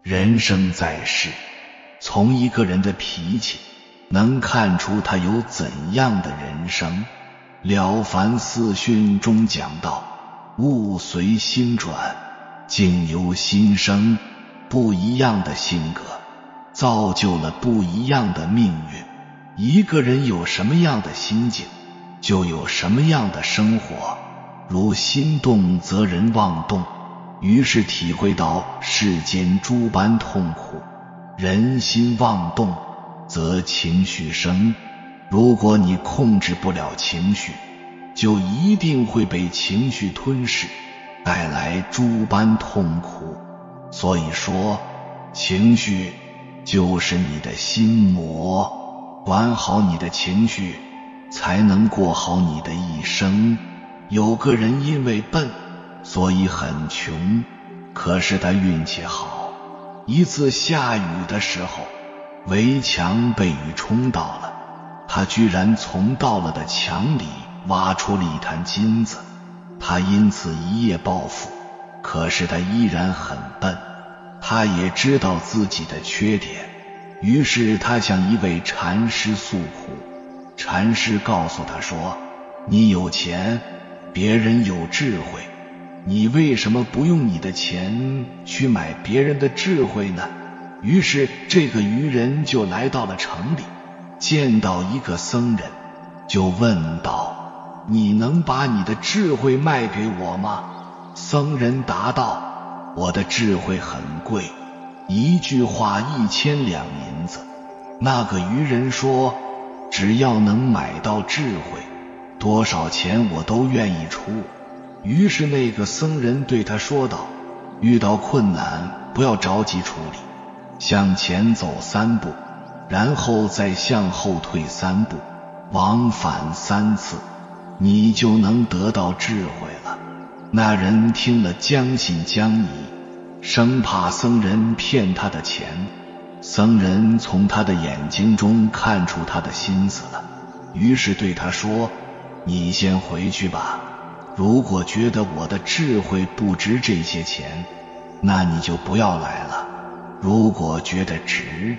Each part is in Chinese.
人生在世，从一个人的脾气能看出他有怎样的人生。了凡四训中讲到，物随心转，境由心生。不一样的性格造就了不一样的命运。一个人有什么样的心境，就有什么样的生活。如心动则人妄动，于是体会到世间诸般痛苦。人心妄动，则情绪生。如果你控制不了情绪，就一定会被情绪吞噬，带来诸般痛苦。所以说，情绪就是你的心魔，管好你的情绪，才能过好你的一生。有个人因为笨，所以很穷，可是他运气好，一次下雨的时候，围墙被雨冲倒了，他居然从倒了的墙里挖出了一坛金子，他因此一夜暴富。可是他依然很笨，他也知道自己的缺点，于是他向一位禅师诉苦。禅师告诉他说，你有钱，别人有智慧，你为什么不用你的钱去买别人的智慧呢？于是这个愚人就来到了城里，见到一个僧人，就问道，你能把你的智慧卖给我吗？僧人答道，我的智慧很贵，一句话1000两银子。那个愚人说，只要能买到智慧，多少钱我都愿意出。于是那个僧人对他说道，遇到困难不要着急处理，向前走3步，然后再向后退3步，往返3次，你就能得到智慧了。那人听了将信将疑，生怕僧人骗他的钱。僧人从他的眼睛中看出他的心思了，于是对他说，你先回去吧，如果觉得我的智慧不值这些钱，那你就不要来了，如果觉得值，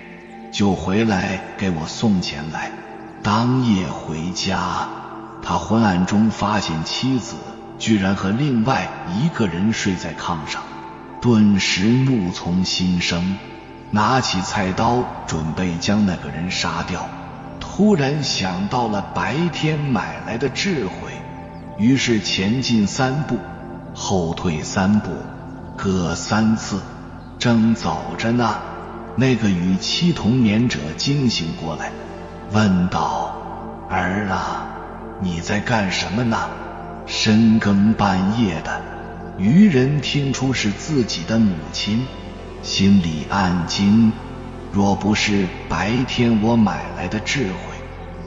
就回来给我送钱来。当夜回家，他昏暗中发现妻子居然和另外一个人睡在炕上，顿时怒从心生，拿起菜刀准备将那个人杀掉。突然想到了白天买来的智慧，于是前进3步，后退3步，各3次。正走着呢，那个与妻同眠者惊醒过来，问道，儿啊，你在干什么呢？深更半夜的。愚人听出是自己的母亲，心里暗惊，若不是白天我买来的智慧，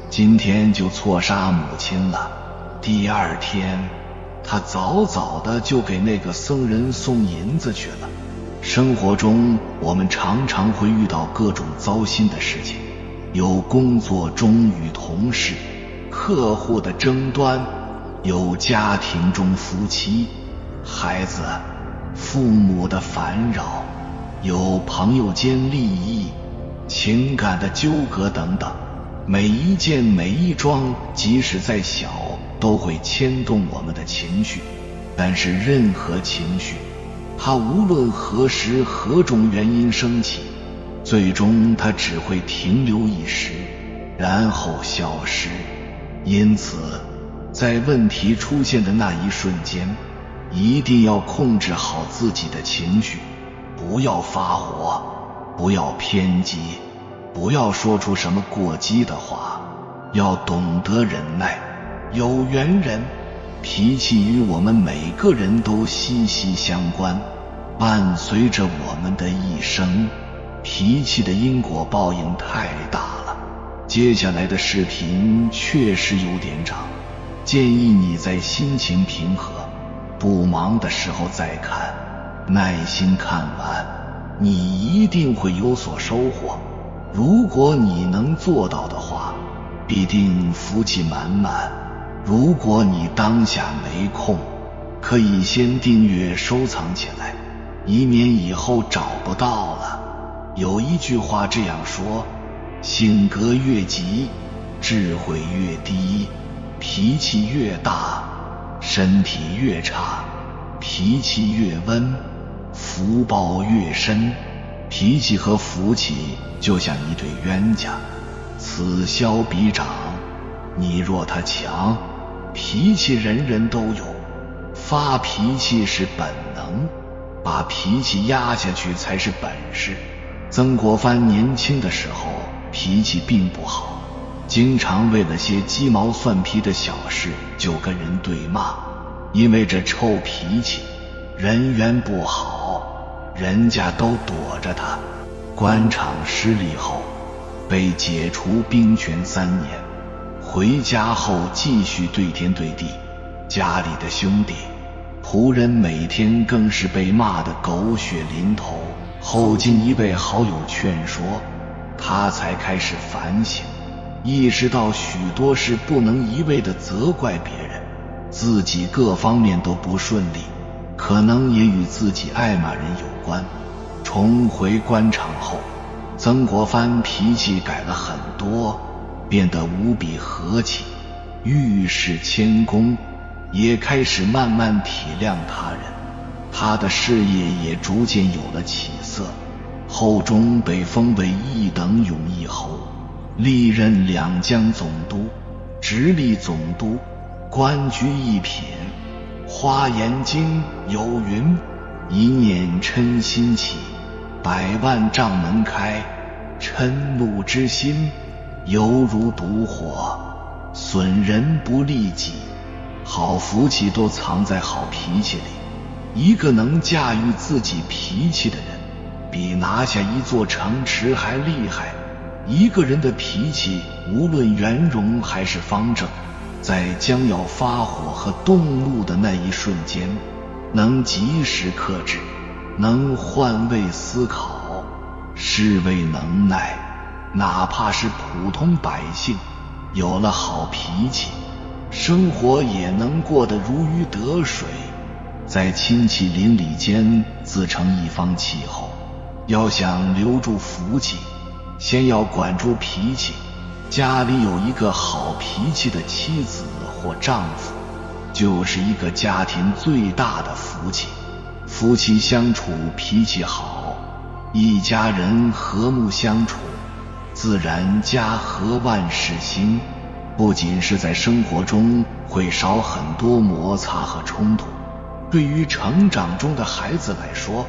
今天就错杀母亲了。第二天，他早早的就给那个僧人送银子去了。生活中我们常常会遇到各种糟心的事情，有工作中与同事、客户的争端，有家庭中夫妻、孩子、父母的烦扰，有朋友间利益、情感的纠葛等等。每一件每一桩，即使再小，都会牵动我们的情绪。但是任何情绪，它无论何时何种原因升起，最终它只会停留一时，然后消失。因此在问题出现的那一瞬间，一定要控制好自己的情绪，不要发火，不要偏激，不要说出什么过激的话，要懂得忍耐。有缘人，脾气与我们每个人都息息相关，伴随着我们的一生。脾气的因果报应太大了。接下来的视频确实有点长，建议你在心情平和、不忙的时候再看，耐心看完，你一定会有所收获。如果你能做到的话，必定福气满满。如果你当下没空，可以先订阅收藏起来，以免以后找不到了。有一句话这样说，性格越急，智慧越低；脾气越大，身体越差；脾气越温，福报越深。脾气和福气就像一对冤家，此消彼长。你若他强，脾气人人都有，发脾气是本能，把脾气压下去才是本事。曾国藩年轻的时候脾气并不好，经常为了些鸡毛蒜皮的小事就跟人对骂，因为这臭脾气，人缘不好，人家都躲着他。官场失利后，被解除兵权3年，回家后继续对天对地，家里的兄弟仆人每天更是被骂得狗血淋头。后经一位好友劝说，他才开始反省，意识到许多事不能一味地责怪别人，自己各方面都不顺利，可能也与自己爱骂人有关。重回官场后，曾国藩脾气改了很多，变得无比和气，遇事谦恭，也开始慢慢体谅他人。他的事业也逐渐有了起色，后终被封为1等永义侯，历任2江总督、直隶总督，官居1品。花严经有云：一念嗔心起，100万丈门开，嗔怒之心犹如毒火，损人不利己。好福气都藏在好脾气里，一个能驾驭自己脾气的人，比拿下一座城池还厉害。一个人的脾气，无论圆融还是方正，在将要发火和动怒的那一瞬间，能及时克制，能换位思考，是谓能耐。哪怕是普通百姓，有了好脾气，生活也能过得如鱼得水，在亲戚邻里间自成一方气候。要想留住福气，先要管住脾气。家里有一个好脾气的妻子或丈夫，就是一个家庭最大的福气。夫妻相处脾气好，一家人和睦相处，自然家和万事兴。不仅是在生活中会少很多摩擦和冲突，对于成长中的孩子来说，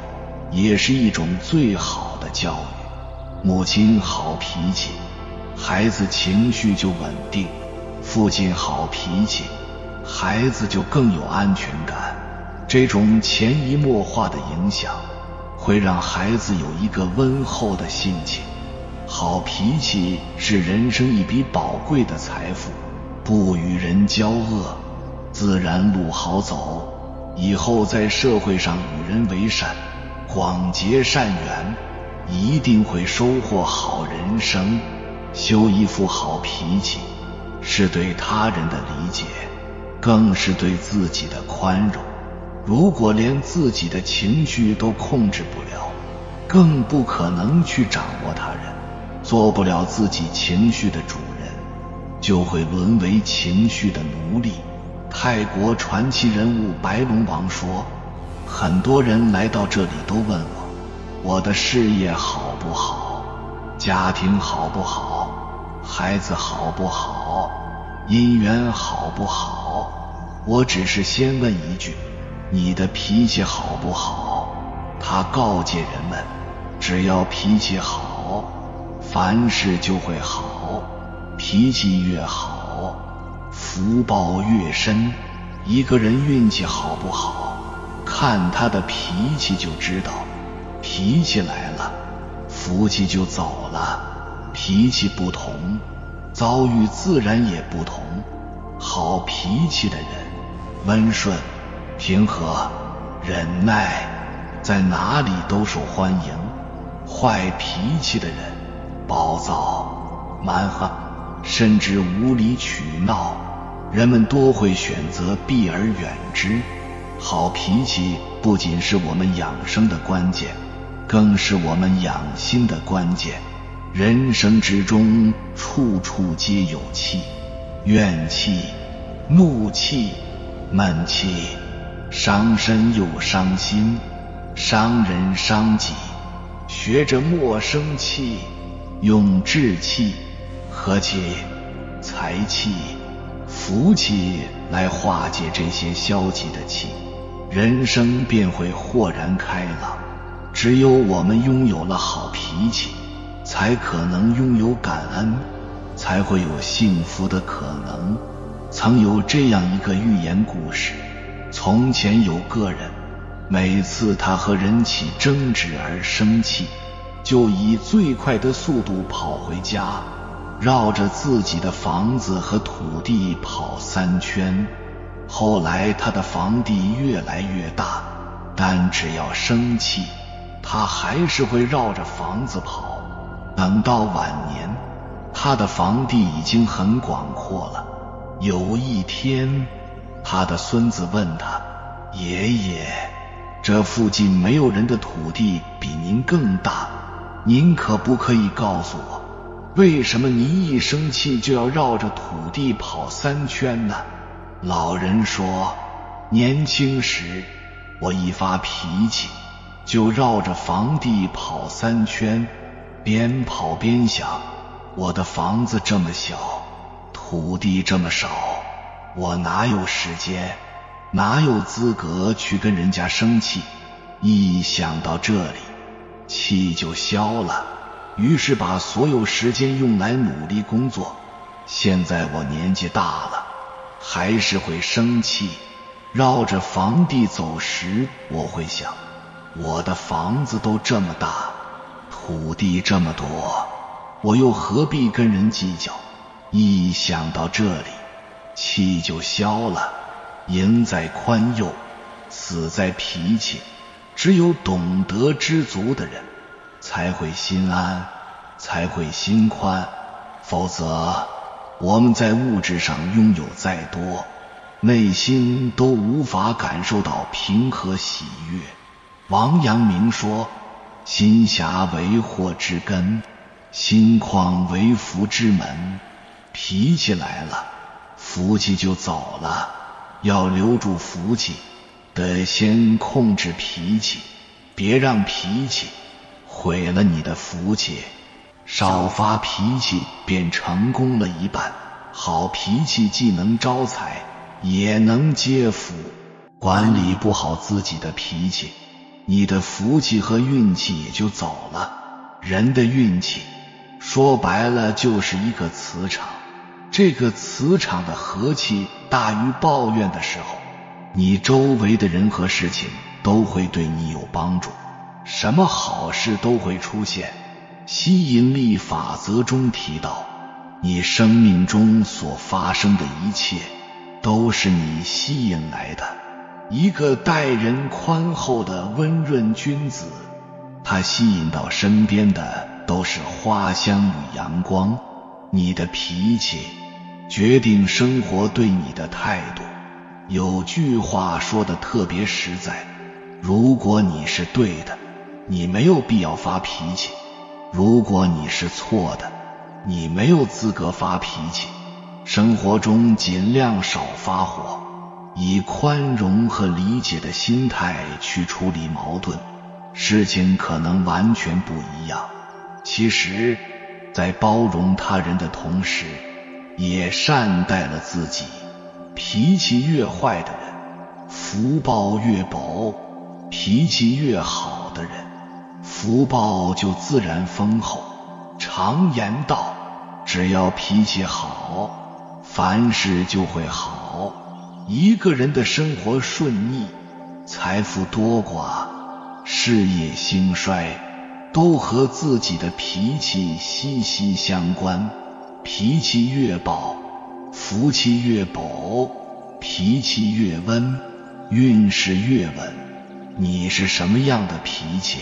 也是一种最好的教育。母亲好脾气，孩子情绪就稳定；父亲好脾气，孩子就更有安全感。这种潜移默化的影响，会让孩子有一个温厚的性情。好脾气是人生一笔宝贵的财富，不与人交恶，自然路好走。以后在社会上与人为善，广结善缘，一定会收获好人生。修一副好脾气，是对他人的理解，更是对自己的宽容。如果连自己的情绪都控制不了，更不可能去掌握他人。做不了自己情绪的主人，就会沦为情绪的奴隶。泰国传奇人物白龙王说，很多人来到这里都问我的事业好不好，家庭好不好，孩子好不好，姻缘好不好。我只是先问一句，你的脾气好不好？他告诫人们，只要脾气好，凡事就会好，脾气越好，福报越深。一个人运气好不好，看他的脾气就知道。脾气来了，福气就走了；脾气不同，遭遇自然也不同。好脾气的人，温顺、平和、忍耐，在哪里都受欢迎。坏脾气的人，暴躁、蛮横，甚至无理取闹，人们多会选择避而远之。好脾气不仅是我们养生的关键，更是我们养心的关键。人生之中，处处皆有气，怨气、怒气、闷气，伤身又伤心，伤人伤己。学着莫生气，用志气、和气、财气、福气来化解这些消极的气，人生便会豁然开朗。只有我们拥有了好脾气，才可能拥有感恩，才会有幸福的可能。曾有这样一个寓言故事，从前有个人，每次他和人起争执而生气，就以最快的速度跑回家，绕着自己的房子和土地跑3圈。后来他的房地越来越大，但只要生气，他还是会绕着房子跑。等到晚年，他的房地已经很广阔了。有一天，他的孙子问他：爷爷，这附近没有人的土地比您更大，您可不可以告诉我，为什么您一生气就要绕着土地跑3圈呢？老人说：年轻时我一发脾气就绕着房地跑3圈，边跑边想，我的房子这么小，土地这么少，我哪有时间，哪有资格去跟人家生气。一想到这里，气就消了，于是把所有时间用来努力工作。现在我年纪大了，还是会生气，绕着房地走时，我会想，我的房子都这么大，土地这么多，我又何必跟人计较。一想到这里，气就消了。赢在宽宥，死在脾气。只有懂得知足的人，才会心安，才会心宽。否则，我们在物质上拥有再多，内心都无法感受到平和喜悦。王阳明说：心狭为祸之根，心旷为福之门。脾气来了，福气就走了。要留住福气，得先控制脾气，别让脾气毁了你的福气。少发脾气便成功了一半。好脾气既能招财，也能接福。管理不好自己的脾气，你的福气和运气也就走了。人的运气说白了就是一个磁场，这个磁场的和气大于抱怨的时候，你周围的人和事情都会对你有帮助，什么好事都会出现。吸引力法则中提到，你生命中所发生的一切都是你吸引来的。一个待人宽厚的温润君子，他吸引到身边的都是花香与阳光。你的脾气决定生活对你的态度。有句话说得特别实在，如果你是对的，你没有必要发脾气；如果你是错的，你没有资格发脾气。生活中尽量少发火，以宽容和理解的心态去处理矛盾，事情可能完全不一样。其实，在包容他人的同时，也善待了自己。脾气越坏的人，福报越薄；脾气越好的人，福报就自然丰厚。常言道，只要脾气好，凡事就会好。一个人的生活顺意，财富多寡，事业兴衰，都和自己的脾气息息相关。脾气越暴，福气越薄；脾气越温，运势越稳。你是什么样的脾气，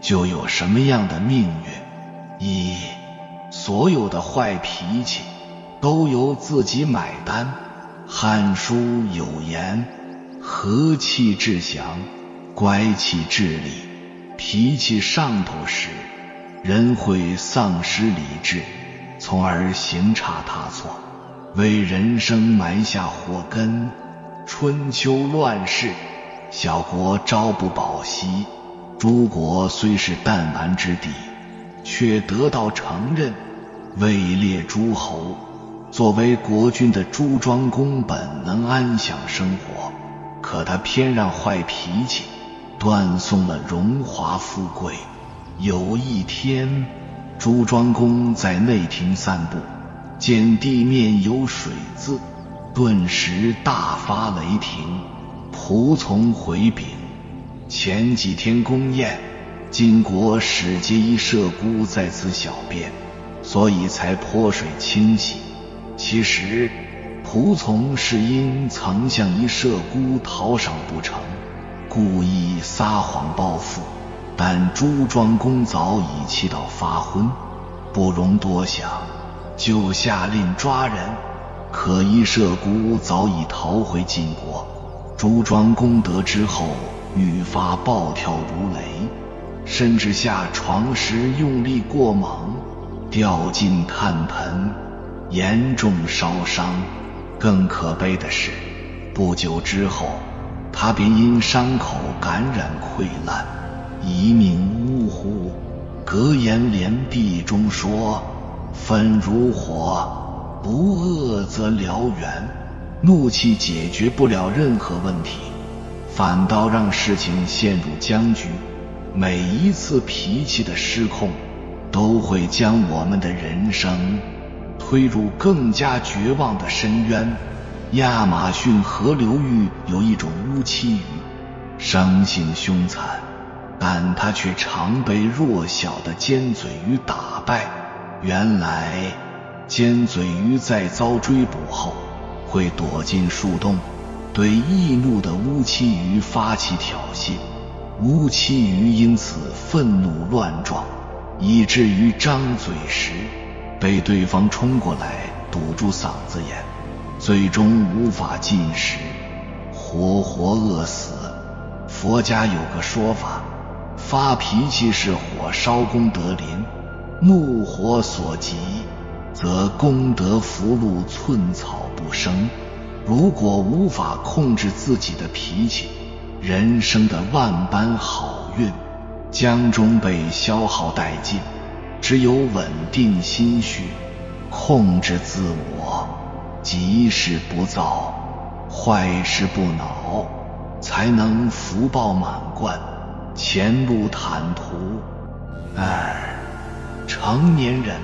就有什么样的命运。所有的坏脾气都由自己买单。汉书有言：和气致祥，乖气致理。脾气上头时，人会丧失理智，从而行差踏错，为人生埋下祸根。春秋乱世，小国朝不保夕，诸国虽是弹丸之地，却得到承认，位列诸侯。作为国君的朱庄公本能安享生活，可他偏让坏脾气断送了荣华富贵。有一天，朱庄公在内庭散步，见地面有水渍，顿时大发雷霆，仆从回禀：前几天宫宴，晋国使节一麝姑在此小便，所以才泼水清洗。其实仆从是因曾向一麝姑讨赏不成，故意撒谎报复，但朱庄公早已气到发昏，不容多想，就下令抓人。可一麝姑早已逃回晋国，朱庄公得知后愈发暴跳如雷，甚至下床时用力过猛，掉进炭盆，严重烧伤。更可悲的是，不久之后，他便因伤口感染溃烂，一命呜呼。格言联璧中说：愤如火，不恶则燎原。怒气解决不了任何问题，反倒让事情陷入僵局。每一次脾气的失控，都会将我们的人生推入更加绝望的深渊。亚马逊河流域有一种乌栖鱼，生性凶残，但它却常被弱小的尖嘴鱼打败。原来尖嘴鱼在遭追捕后，会躲进树洞，对易怒的乌栖鱼发起挑衅。乌栖鱼因此愤怒乱撞，以至于张嘴时被对方冲过来堵住嗓子眼，最终无法进食，活活饿死。佛家有个说法，发脾气是火烧功德林，怒火所及，则功德福禄寸草不生。如果无法控制自己的脾气，人生的万般好运将终被消耗殆尽。只有稳定心绪，控制自我，吉事不造，坏事不恼，才能福报满贯，前路坦途。成年人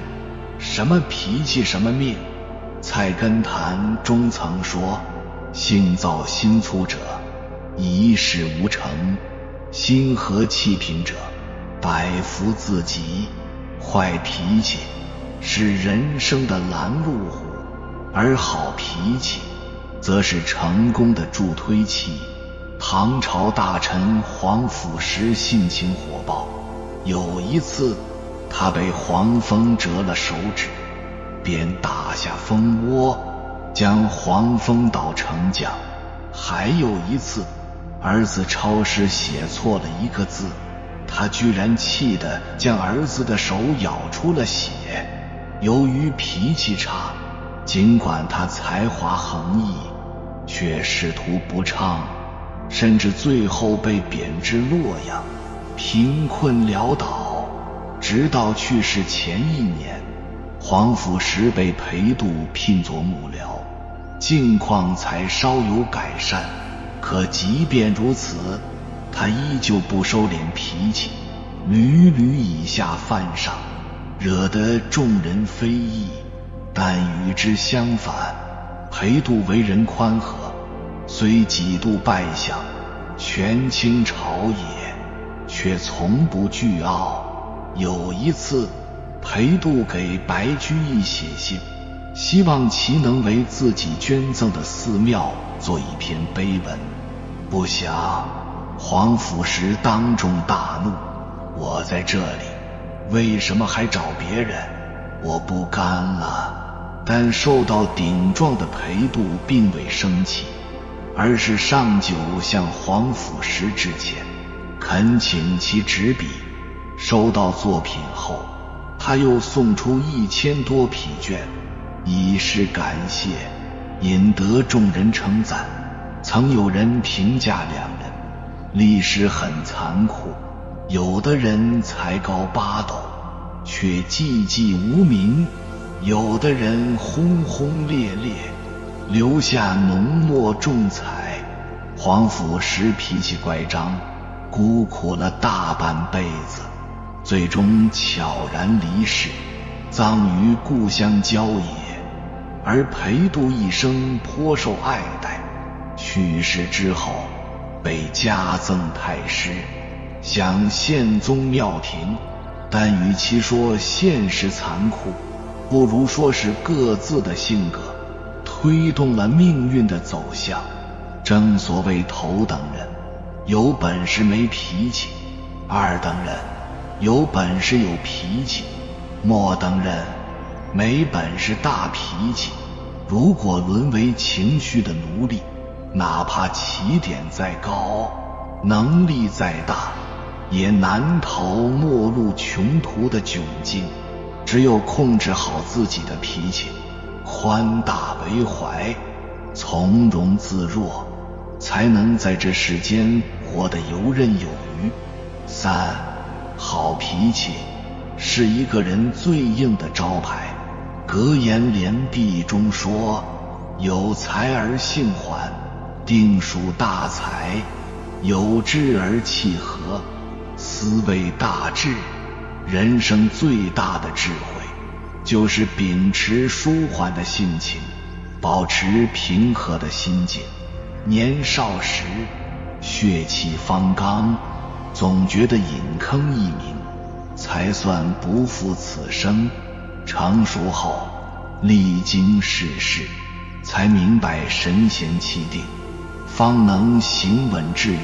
什么脾气什么命。菜根谭中曾说：性躁心粗者，一事无成；心和气平者，百福自集。坏脾气是人生的拦路虎，而好脾气则是成功的助推器。唐朝大臣黄甫石性情火爆，有一次他被黄蜂蛰了手指，便打下蜂窝，将黄蜂岛成将。还有一次，儿子抄诗写错了一个字，他居然气得将儿子的手咬出了血。由于脾气差，尽管他才华横溢，却仕途不畅，甚至最后被贬至洛阳，贫困潦倒。直到去世前1年，黄甫石被裴度聘作幕僚，境况才稍有改善。可即便如此，他依旧不收敛脾气，屡屡以下犯上，惹得众人非议。但与之相反，裴度为人宽和，虽几度败相，权倾朝野，却从不倨傲。有一次，裴度给白居易写信，希望其能为自己捐赠的寺庙做一篇碑文。不想黄甫石当众大怒：我在这里，为什么还找别人？我不干了。但受到顶撞的裴度并未生气，而是上酒向皇甫石致歉，恳请其执笔。收到作品后，他又送出1000多批卷，以示感谢，引得众人称赞。曾有人评价两人，历史很残酷，有的人才高8斗，却寂寂无名；有的人轰轰烈烈，留下浓墨重彩。皇甫石脾气乖张，孤苦了大半辈子，最终悄然离世，葬于故乡郊野。而裴度一生颇受爱戴，去世之后被加赠太师，享宪宗庙庭。但与其说现实残酷，不如说是各自的性格推动了命运的走向。正所谓头等人有本事没脾气，二等人有本事有脾气，末等人没本事大脾气。如果沦为情绪的奴隶，哪怕起点再高，能力再大，也难逃没入穷途的窘境。只有控制好自己的脾气，宽大为怀，从容自若，才能在这世间活得游刃有余。3. 好脾气是一个人最硬的招牌。格言联璧中说，有才而性缓，定属大才；有志而气和，思为大志。人生最大的智慧，就是秉持舒缓的性情，保持平和的心境。年少时血气方刚，总觉得隐坑一鸣，才算不负此生。成熟后历经世事，才明白神闲气定，方能行稳致远。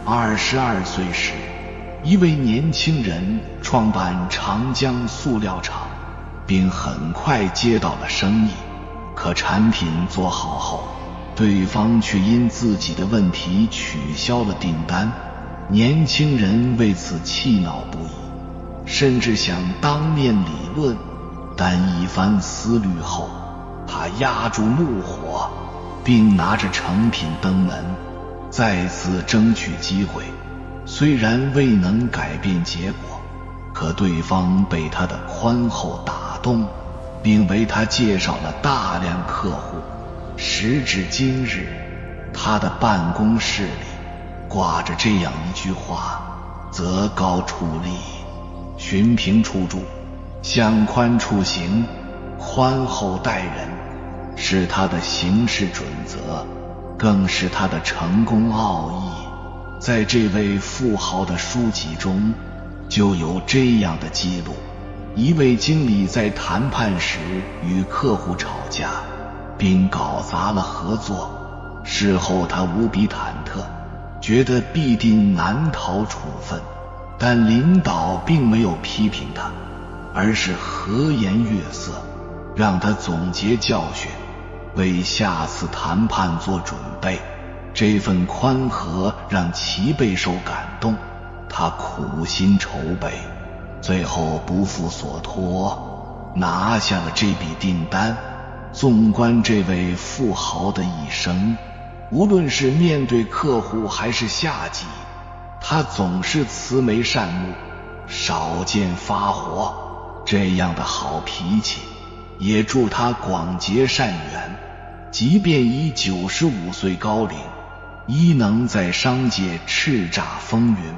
22岁时，一位年轻人创办长江塑料厂，并很快接到了生意。可产品做好后，对方却因自己的问题取消了订单。年轻人为此气恼不已，甚至想当面理论，但一番思虑后，他压住怒火，并拿着成品登门，再次争取机会。虽然未能改变结果，可对方被他的宽厚打动，并为他介绍了大量客户。时至今日，他的办公室里挂着这样一句话：择高处立，寻平处住，向宽处行，宽厚待人，是他的行事准则，更是他的成功奥义。在这位富豪的书籍中就有这样的记录：一位经理在谈判时与客户吵架，并搞砸了合作。事后他无比忐忑，觉得必定难逃处分，但领导并没有批评他，而是和颜悦色，让他总结教训，为下次谈判做准备。这份宽和让其备受感动，他苦心筹备，最后不负所托，拿下了这笔订单。纵观这位富豪的一生，无论是面对客户还是下级，他总是慈眉善目，少见发火。这样的好脾气也助他广结善缘，即便已95岁高龄，依能在商界叱咤风云。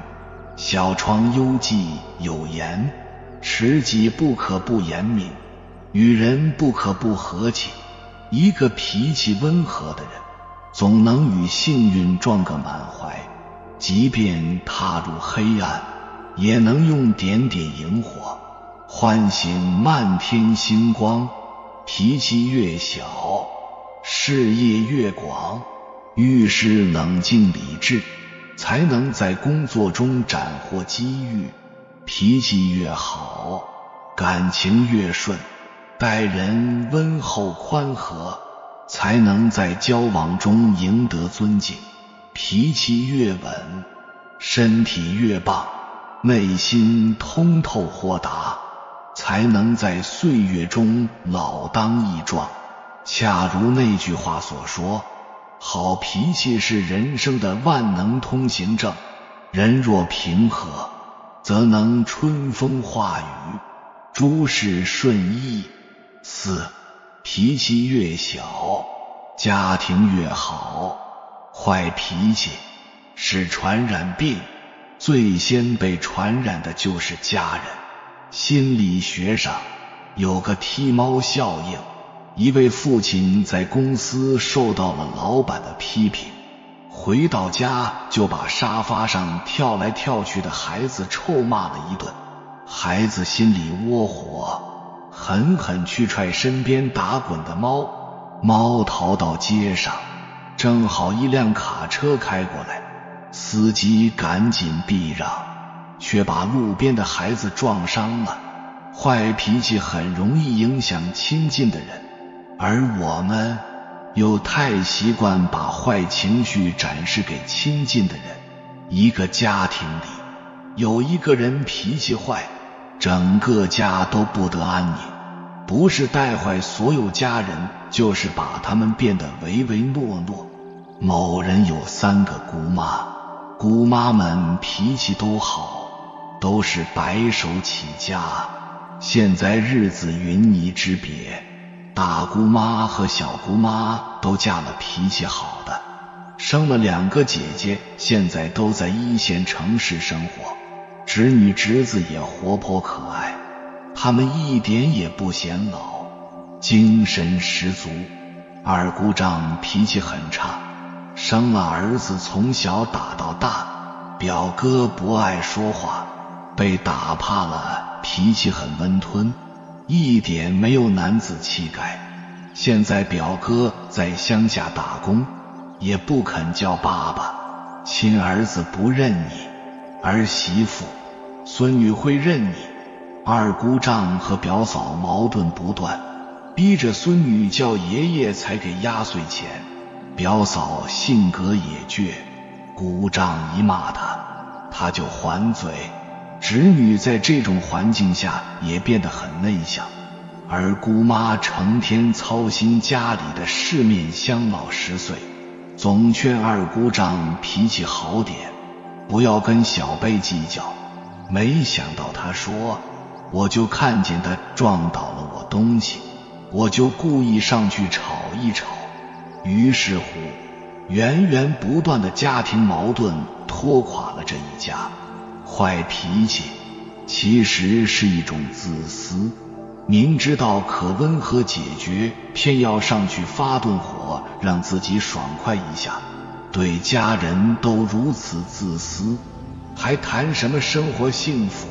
小窗幽记有言：持己不可不严明，与人不可不和气。一个脾气温和的人，总能与幸运撞个满怀，即便踏入黑暗，也能用点点萤火唤醒漫天星光。脾气越小，视野越广，遇事冷静理智，才能在工作中斩获机遇。脾气越好，感情越顺，待人温厚宽和，才能在交往中赢得尊敬。脾气越稳，身体越棒，内心通透豁达，才能在岁月中老当益壮。恰如那句话所说，好脾气是人生的万能通行证，人若平和，则能春风化雨，诸事顺意。4. 脾气越小，家庭越好。坏脾气是传染病，最先被传染的就是家人。心理学上有个踢猫效应，一位父亲在公司受到了老板的批评，回到家就把沙发上跳来跳去的孩子臭骂了一顿。孩子心里窝火，狠狠去踹身边打滚的猫，猫逃到街上，正好一辆卡车开过来，司机赶紧避让，却把路边的孩子撞伤了。坏脾气很容易影响亲近的人，而我们又太习惯把坏情绪展示给亲近的人。一个家庭里有一个人脾气坏，整个家都不得安宁，不是带坏所有家人，就是把他们变得唯唯诺诺。某人有3个姑妈，姑妈们脾气都好，都是白手起家，现在日子云泥之别，大姑妈和小姑妈都嫁了脾气好的，生了2个姐姐，现在都在1线城市生活，侄女侄子也活泼可爱，他们一点也不显老，精神十足。二姑丈脾气很差，生了儿子从小打到大，表哥不爱说话，被打怕了，脾气很温吞，一点没有男子气概。现在表哥在乡下打工，也不肯叫爸爸，亲儿子不认你，儿媳妇、孙女会认你。二姑丈和表嫂矛盾不断，逼着孙女叫爷爷才给压岁钱。表嫂性格也倔，姑丈一骂他就还嘴。侄女在这种环境下也变得很内向，而姑妈成天操心家里的四面乡老10岁，总劝二姑丈脾气好点，不要跟小辈计较。没想到他说，我就看见他撞倒了我东西，我就故意上去吵一吵。于是乎，源源不断的家庭矛盾拖垮了这一家。坏脾气其实是一种自私，明知道可温和解决，偏要上去发顿火，让自己爽快一下。对家人都如此自私，还谈什么生活幸福？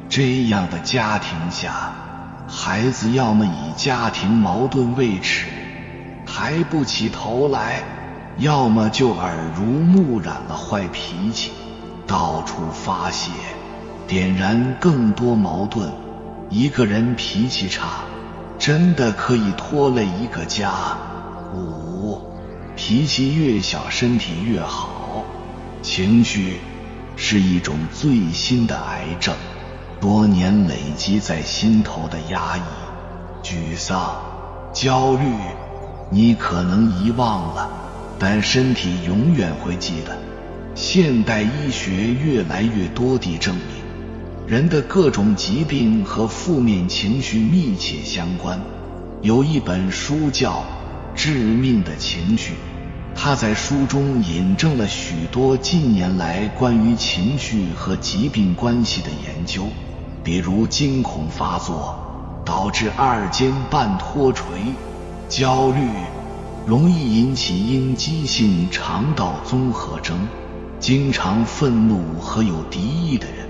这样的家庭下，孩子要么以家庭矛盾为耻，抬不起头来，要么就耳濡目染了坏脾气，到处发泄，点燃更多矛盾。一个人脾气差，真的可以拖累一个家。5. 脾气越小，身体越好。情绪是一种最新的癌症，多年累积在心头的压抑、沮丧、焦虑，你可能遗忘了，但身体永远会记得。现代医学越来越多地证明，人的各种疾病和负面情绪密切相关。有一本书叫《致命的情绪》，他在书中引证了许多近年来关于情绪和疾病关系的研究，比如惊恐发作导致2尖瓣脱垂，焦虑容易引起应激性肠道综合征，经常愤怒和有敌意的人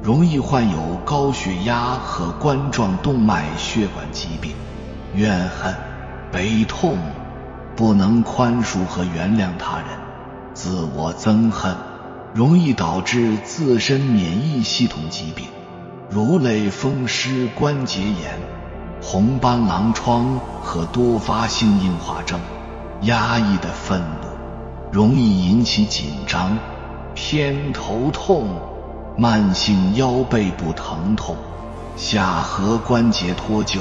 容易患有高血压和冠状动脉血管疾病。怨恨、悲痛、不能宽恕和原谅他人，自我憎恨容易导致自身免疫系统疾病，如类风湿关节炎、红斑狼疮和多发性硬化症。压抑的愤怒容易引起紧张、偏头痛、慢性腰背部疼痛、下颌关节脱臼、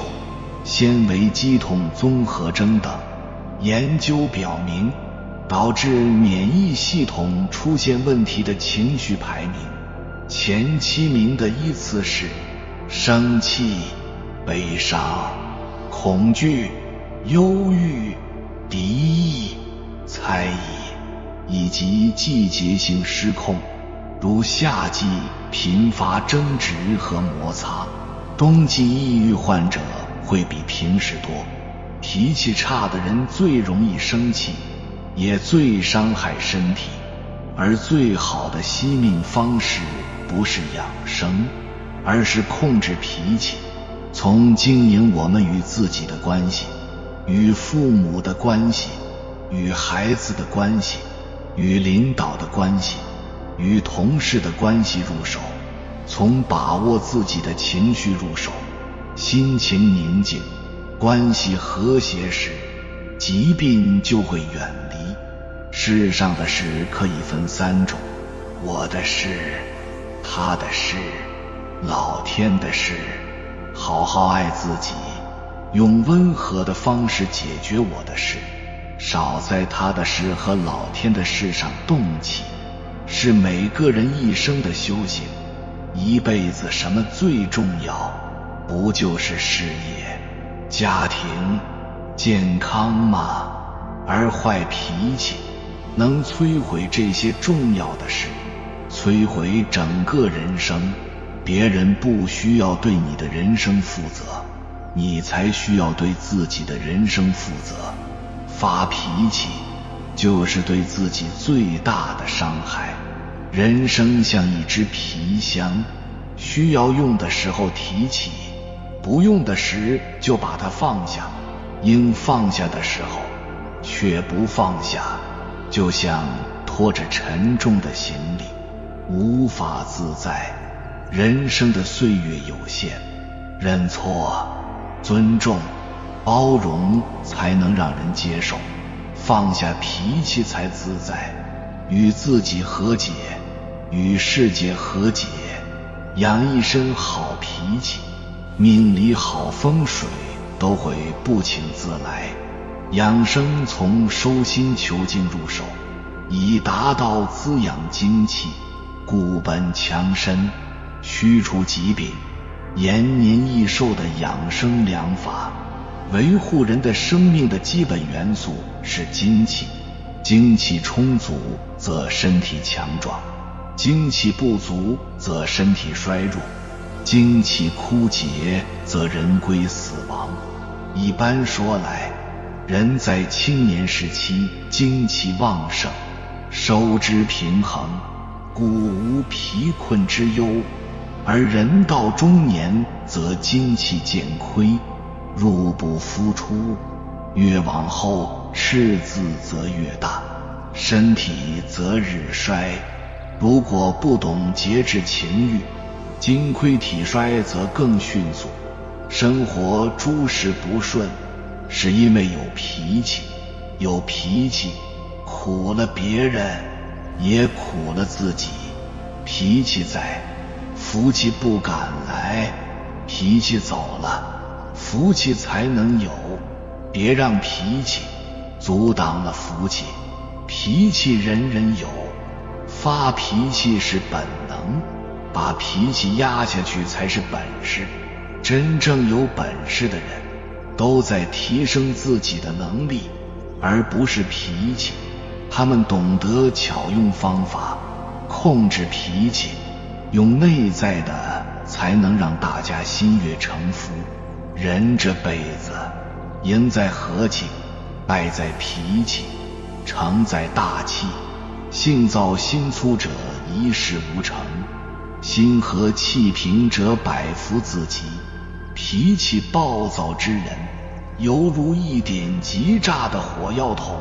纤维肌痛综合征等。研究表明，导致免疫系统出现问题的情绪排名，前7名的依次是生气、悲伤、恐惧、忧郁、敌意、猜疑，以及季节性失控，如夏季频发争执和摩擦，冬季抑郁患者会比平时多。脾气差的人最容易生气，也最伤害身体，而最好的惜命方式不是养生，而是控制脾气，从经营我们与自己的关系、与父母的关系、与孩子的关系、与领导的关系、与同事的关系入手，从把握自己的情绪入手。心情宁静，关系和谐时，疾病就会远离。世上的事可以分3种：我的事、他的事、老天的事。好好爱自己，用温和的方式解决我的事，少在他的事和老天的事上动气，是每个人一生的修行。一辈子什么最重要？不就是事业、家庭、健康吗？而坏脾气能摧毁这些重要的事，摧毁整个人生。别人不需要对你的人生负责，你才需要对自己的人生负责。发脾气就是对自己最大的伤害。人生像一只皮箱，需要用的时候提起，不用的时就把它放下，应放下的时候却不放下，就像拖着沉重的行李，无法自在。人生的岁月有限，认错、尊重、包容才能让人接受，放下脾气才自在，与自己和解，与世界和解，养一身好脾气，命里好风水都会不请自来。养生从收心求静入手，以达到滋养精气、固本强身、驱除疾病、延年益寿的养生良法。维护人的生命的基本元素是精气，精气充足则身体强壮，精气不足则身体衰弱，精气枯竭则人归死亡。一般说来，人在青年时期精气旺盛，收支平衡，故无疲困之忧，而人到中年则精气渐亏，入不敷出，越往后赤字则越大，身体则日衰。如果不懂节制情欲，精亏体衰则更迅速。生活诸事不顺，是因为有脾气，有脾气苦了别人，也苦了自己。脾气在，福气不敢来；脾气走了，福气才能有。别让脾气阻挡了福气。脾气人人有，发脾气是本能，把脾气压下去才是本事。真正有本事的人都在提升自己的能力，而不是脾气。他们懂得巧用方法控制脾气，用内在的才能让大家心悦诚服。人这辈子赢在和气，败在脾气，成在大气。性躁心粗者一事无成，心和气平者百福自集。脾气暴躁之人犹如一点急炸的火药桶，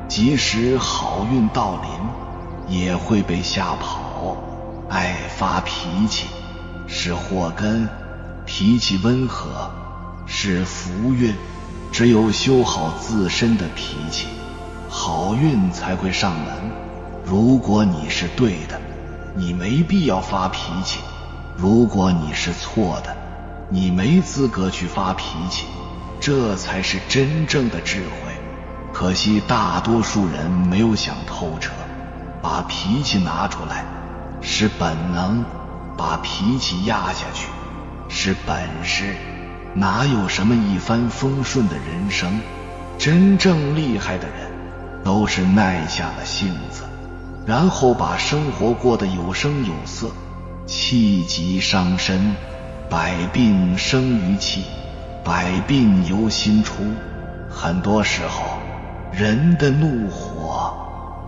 即使好运到临也会被吓跑。爱发脾气是祸根，脾气温和是福运。只有修好自身的脾气，好运才会上门。如果你是对的，你没必要发脾气；如果你是错的，你没资格去发脾气。这才是真正的智慧。可惜大多数人没有想透彻，把脾气拿出来是本能，把脾气压下去是本事。哪有什么一帆风顺的人生？真正厉害的人都是耐下了性子，然后把生活过得有声有色。气急伤身，百病生于气，百病由心出。很多时候，人的怒火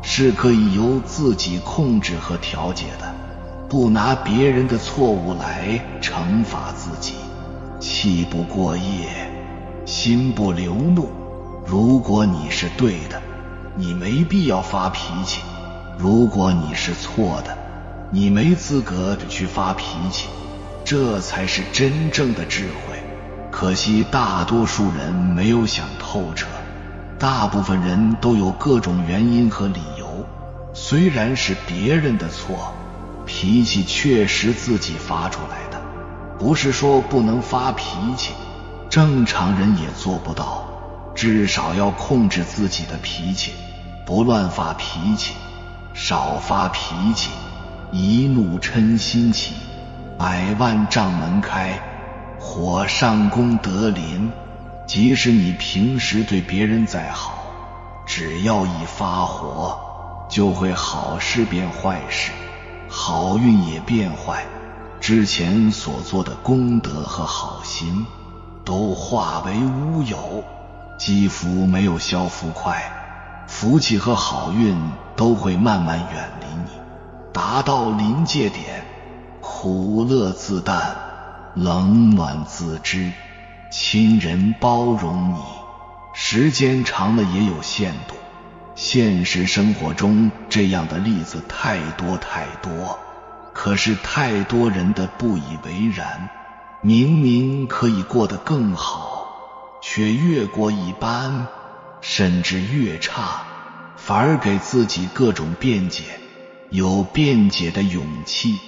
是可以由自己控制和调节的，不拿别人的错误来惩罚自己。气不过夜，心不流怒。如果你是对的，你没必要发脾气；如果你是错的，你没资格去发脾气。这才是真正的智慧。可惜大多数人没有想透彻，大部分人都有各种原因和理由。虽然是别人的错，脾气确实自己发出来的，不是说不能发脾气，正常人也做不到。至少要控制自己的脾气，不乱发脾气，少发脾气。一怒嗔心起，百万丈门开，火上功德临。即使你平时对别人再好，只要一发火，就会好事变坏事，好运也变坏。之前所做的功德和好心都化为乌有，积福没有消福快，福气和好运都会慢慢远离你，达到临界点，苦乐自淡，冷暖自知，亲人包容你。时间长了也有限度，现实生活中这样的例子太多太多，可是太多人的不以为然，明明可以过得更好，却越过一般，甚至越差，反而给自己各种辩解。有辩解的勇气，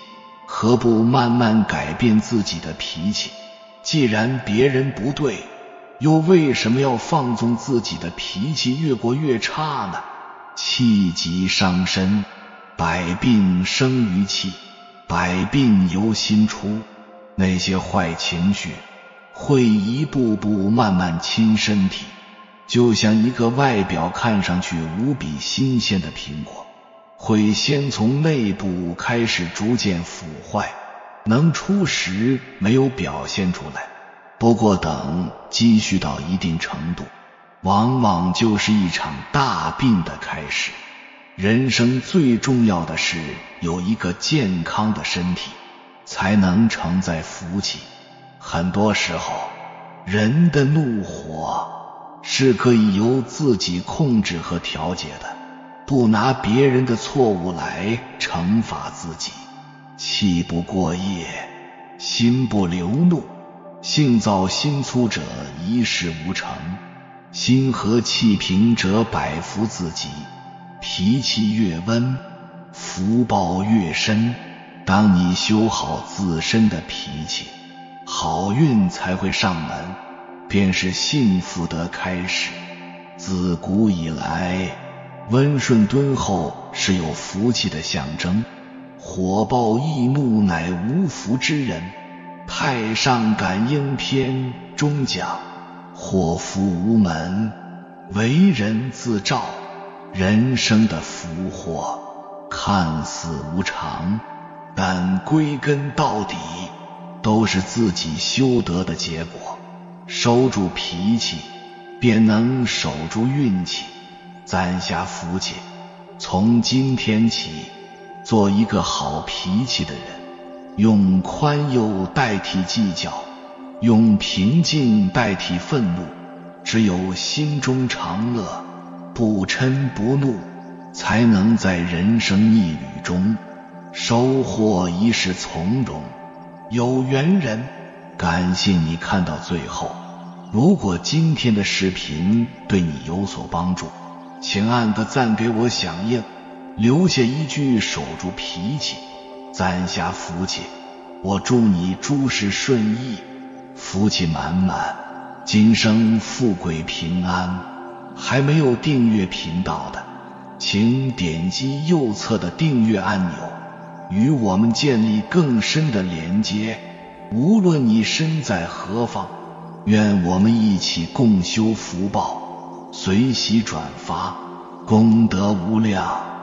何不慢慢改变自己的脾气？既然别人不对，又为什么要放纵自己的脾气越过越差呢？气急伤身，百病生于气，百病由心出。那些坏情绪会一步步慢慢侵身体，就像一个外表看上去无比新鲜的苹果，会先从内部开始逐渐腐坏，能出时没有表现出来，不过等积蓄到一定程度，往往就是一场大病的开始。人生最重要的是有一个健康的身体，才能承载福气。很多时候，人的怒火是可以由自己控制和调节的，不拿别人的错误来惩罚自己。气不过夜，心不流怒。性躁心粗者一事无成，心和气平者百福自集。脾气越温，福报越深。当你修好自身的脾气，好运才会上门，便是幸福的开始。自古以来，温顺敦厚是有福气的象征，火爆易怒乃无福之人。太上感应篇中讲，祸福无门，为人自照。人生的福祸看似无常，但归根到底都是自己修得的结果。收住脾气，便能守住运气，攒下福气。从今天起，做一个好脾气的人，用宽宥代替计较，用平静代替愤怒。只有心中常乐，不嗔不怒，才能在人生一旅中收获一世从容。有缘人，感谢你看到最后。如果今天的视频对你有所帮助，请按个赞给我响应，留下一句守住脾气，赞下福气。我祝你诸事顺意，福气满满，今生富贵平安。还没有订阅频道的，请点击右侧的订阅按钮，与我们建立更深的连接。无论你身在何方，愿我们一起共修福报，随喜转发，功德无量。